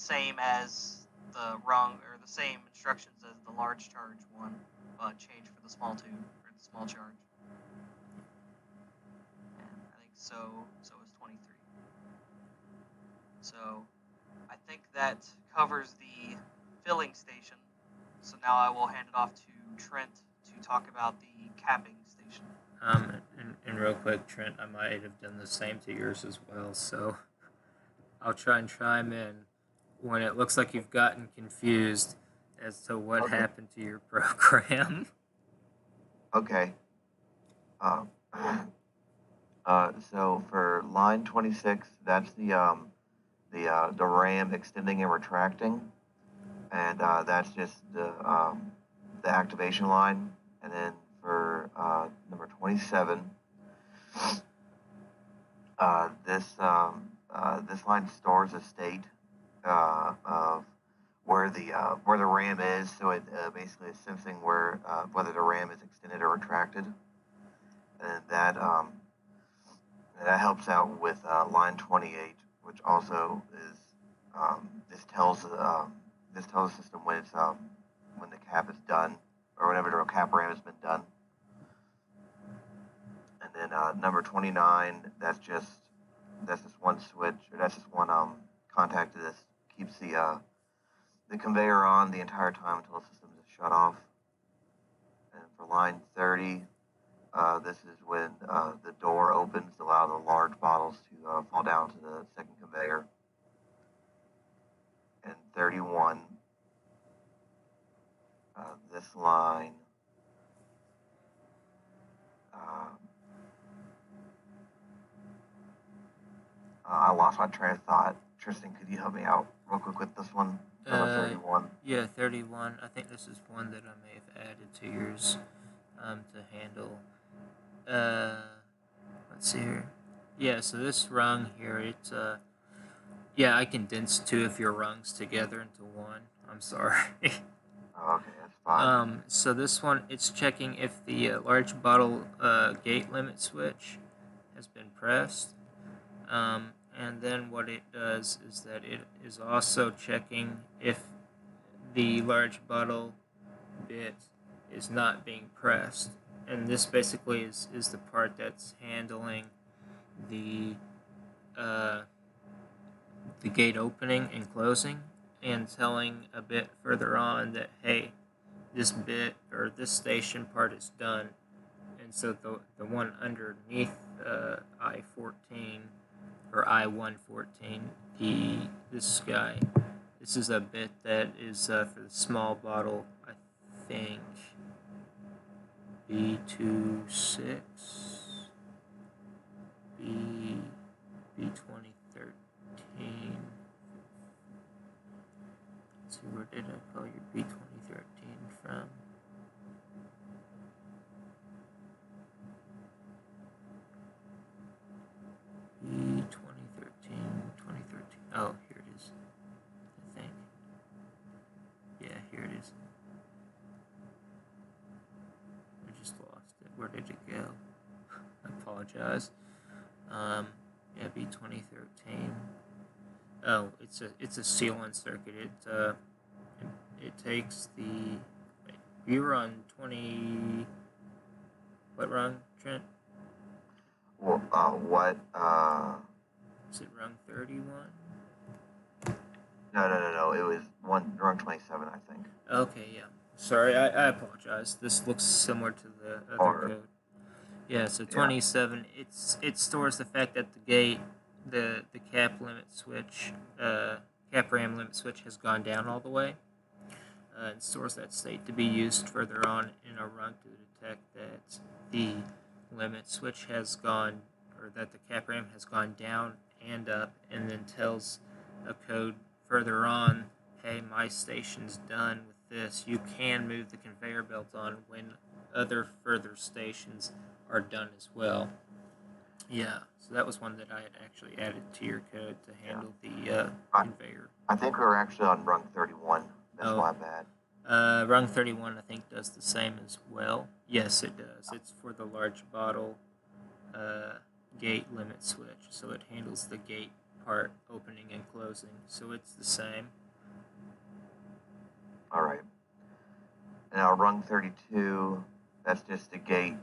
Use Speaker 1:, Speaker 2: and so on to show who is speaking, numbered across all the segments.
Speaker 1: same as the rung, or the same instructions as the large charge one, but change for the small tube, or the small charge. And I think so is 23. So I think that covers the filling station. So now I will hand it off to Trent to talk about the capping station.
Speaker 2: And real quick, Trent, I might have done the same to yours as well, so I'll try and chime in when it looks like you've gotten confused as to what happened to your program.
Speaker 3: Okay. Um, so for line 26, that's the RAM extending and retracting, and that's just the activation line. And then for number 27, this line stores a state of where the RAM is, so it basically is sensing whether the RAM is extended or retracted, and that helps out with line 28, which also is this tells the system when the cap is done, or whenever the cap RAM has been done. And then number 29, that's just one switch, or that's just one contact that keeps the conveyor on the entire time until the system is shut off. And for line 30, this is when the door opens to allow the large bottles to fall down to the second conveyor. And 31, this line, I lost my train of thought. Tristan, could you help me out real quick with this one? 31.
Speaker 2: Yeah, 31. I think this is one that I may have added to yours to handle. Let's see here. Yeah, so this rung here, it's yeah, I condensed two of your rungs together into one. I'm sorry.
Speaker 3: Oh, okay, that's fine.
Speaker 2: So this one, it's checking if the large bottle gate limit switch has been pressed. And then what it does is that it is also checking if the large bottle bit is not being pressed. And this basically is the part that's handling the gate opening and closing, and telling a bit further on that, hey, this bit or this station part is done. And so the one underneath I-14 or I-114, this guy, this is a bit that is for the small bottle, I think B26, B2013. Let's see, where did I pull your B2013 from? B2013. Oh, here it is, I think. Yeah, here it is. I just lost it. Where did it go? I apologize. Yeah, B2013. Oh, it's a sealant circuit. It takes the. Wait, you were on 20. What rung, Trent?
Speaker 3: Well, what?
Speaker 2: Is it rung 31?
Speaker 3: No. It was rung 27, I think.
Speaker 2: Okay, yeah. Sorry, I apologize. This looks similar to the other code. Yeah, so 27. Yeah. It stores the fact that the gate, the cap limit switch, cap RAM limit switch has gone down all the way. It stores that state to be used further on in a rung to detect that the limit switch has gone, or that the cap RAM has gone down and up, and then tells a code further on, hey, my station's done with this. You can move the conveyor belt on when other further stations are done as well. Yeah, so that was one that I had actually added to your code to handle the conveyor.
Speaker 3: I think we were actually on rung 31. That's my bad.
Speaker 2: Rung 31, I think, does the same as well. Yes, it does. It's for the large bottle gate limit switch, so it handles the gate part opening and closing, so it's the same.
Speaker 3: All right. Now rung 32, that's just a gate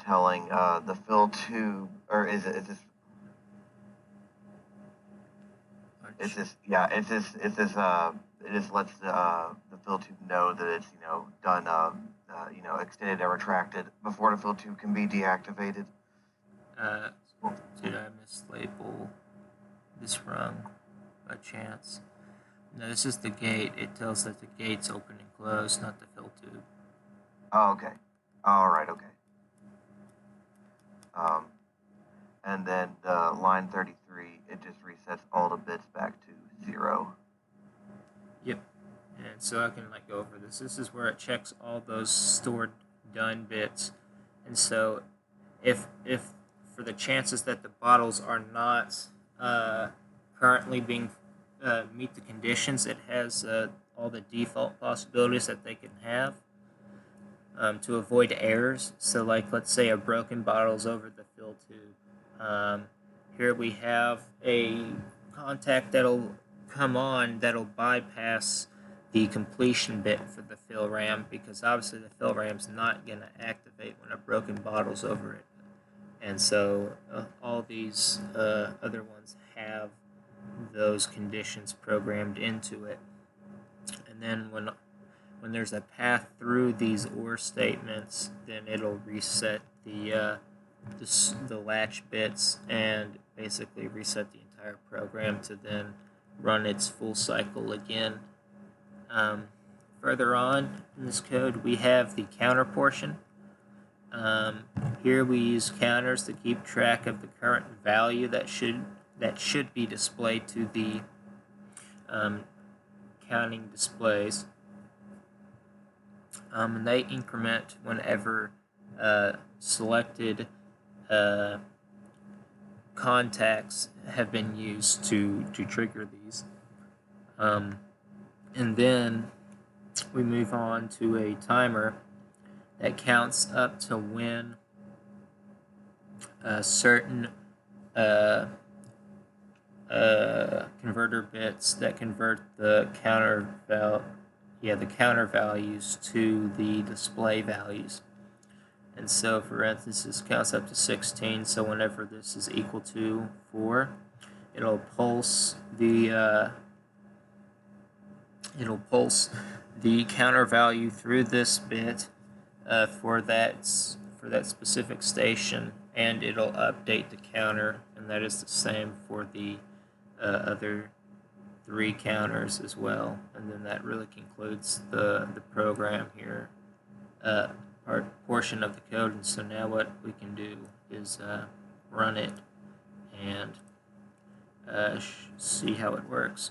Speaker 3: telling the fill tube, or is this? It's just it just lets the fill tube know that it's done extended and retracted before the fill tube can be deactivated.
Speaker 2: Did I mislabel this rung by chance? No, this is the gate. It tells that the gate's open and closed, not the fill tube.
Speaker 3: Oh, okay. All right. Okay. And then the line 33, it just resets all the bits back to 0.
Speaker 2: Yep. And so I can go over this. This is where it checks all those stored done bits. And so if for the chances that the bottles are not currently being meet the conditions, it has all the default possibilities that they can have to avoid errors. So let's say a broken bottle's over the fill tube. Here we have a contact that'll come on that'll bypass the completion bit for the fill ram, because obviously the fill ram's not going to activate when a broken bottle's over it. And so all these other ones have those conditions programmed into it. And then when there's a path through these OR statements, then it'll reset the latch bits and basically reset the entire program to then run its full cycle again. Further on in this code, we have the counter portion. Here we use counters to keep track of the current value that should be displayed to the counting displays. And they increment whenever selected contacts have been used to trigger these. And then we move on to a timer that counts up to when certain converter bits that convert the counter values to the display values. And so, for instance, this counts up to 16. So whenever this is equal to 4, it'll pulse the counter value through this bit for that specific station, and it'll update the counter, and that is the same for the other 3 counters as well. And then that really concludes the program here, portion of the code. And so now what we can do is run it and see how it works.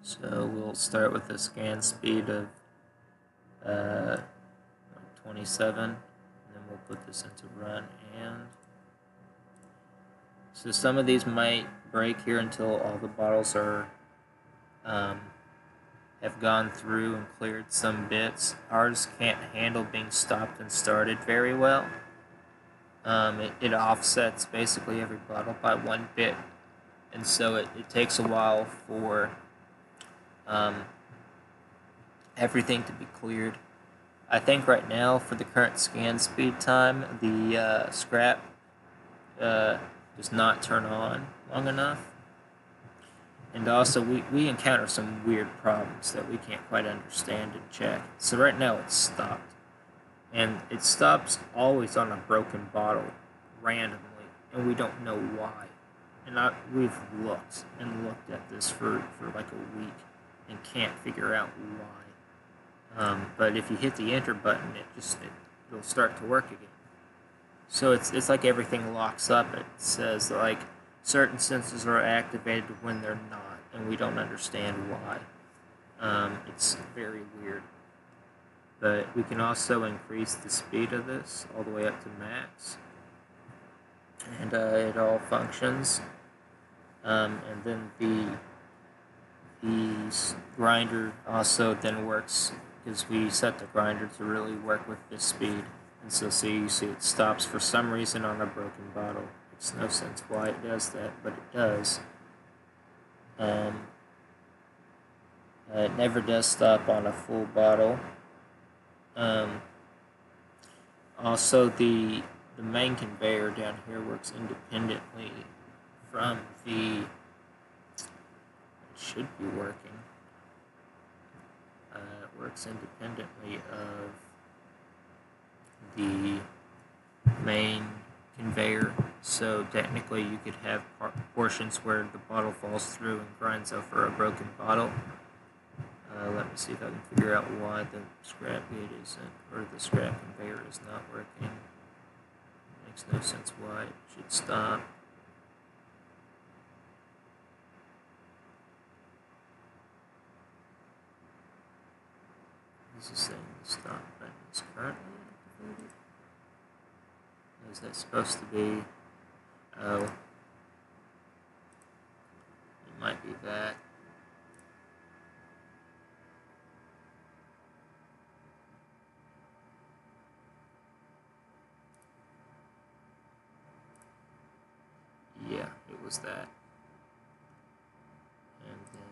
Speaker 2: So we'll start with a scan speed of 27, and then we'll put this into run. And so some of these might break here until all the bottles are have gone through and cleared some bits. Ours can't handle being stopped and started very well. It offsets basically every bottle by 1 bit, and so it takes a while for everything to be cleared. I think right now, for the current scan speed time, the scrap does not turn on long enough. And also, we encounter some weird problems that we can't quite understand and check. So right now it's stopped. And it stops always on a broken bottle, randomly, and we don't know why. And we've looked at this for like a week and can't figure out why. But if you hit the enter button, it'll start to work again. So it's like everything locks up. It says like certain sensors are activated when they're not, and we don't understand why. It's very weird. But we can also increase the speed of this all the way up to max, and it all functions. And then the grinder also then works, because we set the grinder to really work with this speed. And so you see it stops for some reason on a broken bottle. It Makes no sense why it does that, but it does. It never does stop on a full bottle. Also, the main conveyor down here works independently from the. It should be working. It works independently of the main conveyor, so technically you could have portions where the bottle falls through and grinds over a broken bottle. Let me see if I can figure out why the scrap gate isn't, or the scrap conveyor is not working. Makes no sense why it should stop. This is saying the stop button is currently activated. Is that supposed to be? Oh. It might be that. Yeah, it was that. And then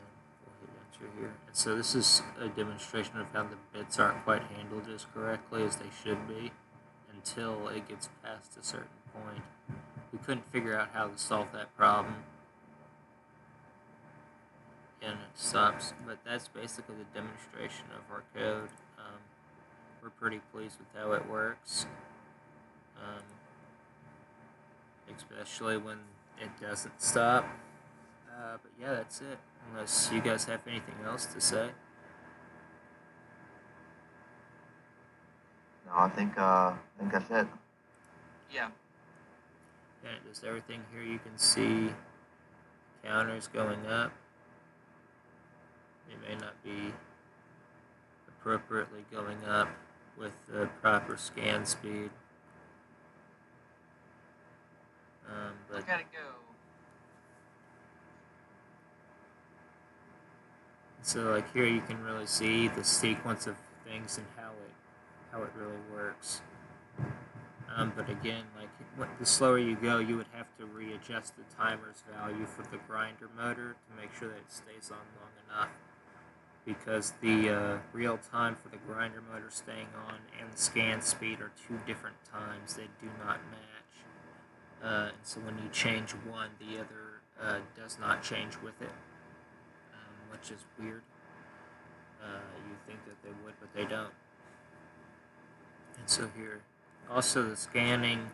Speaker 2: we'll hit enter here. And so this is a demonstration of how the bits aren't quite handled as correctly as they should be until it gets past a certain point. We couldn't figure out how to solve that problem. And it stops, but that's basically the demonstration of our code. We're pretty pleased with how it works, especially when it doesn't stop. But yeah, that's it. Unless you guys have anything else to say.
Speaker 3: No, I think that's it.
Speaker 1: Yeah.
Speaker 2: And it does everything here. You can see counters going up. They may not be appropriately going up with the proper scan speed. But
Speaker 1: Look at it go.
Speaker 2: so like here you can really see the sequence of things and how it really works. But again, like the slower you go, you would have to readjust the timer's value for the grinder motor to make sure that it stays on long enough, because the real time for the grinder motor staying on and the scan speed are two different times. They do not match. And so when you change one, the other does not change with it, which is weird. You think that they would, but they don't. And so here, also the scanning,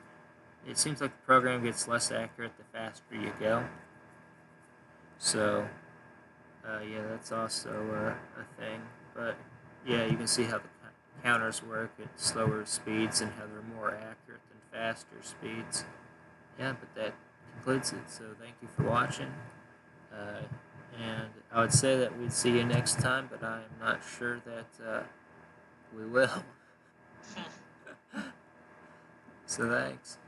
Speaker 2: it seems like the program gets less accurate the faster you go. So, yeah, that's also a thing. But, yeah, you can see how the counters work at slower speeds and how they're more accurate than faster speeds. Yeah, but that concludes it. So thank you for watching. And I would say that we'd see you next time, but I am not sure that we will. So thanks.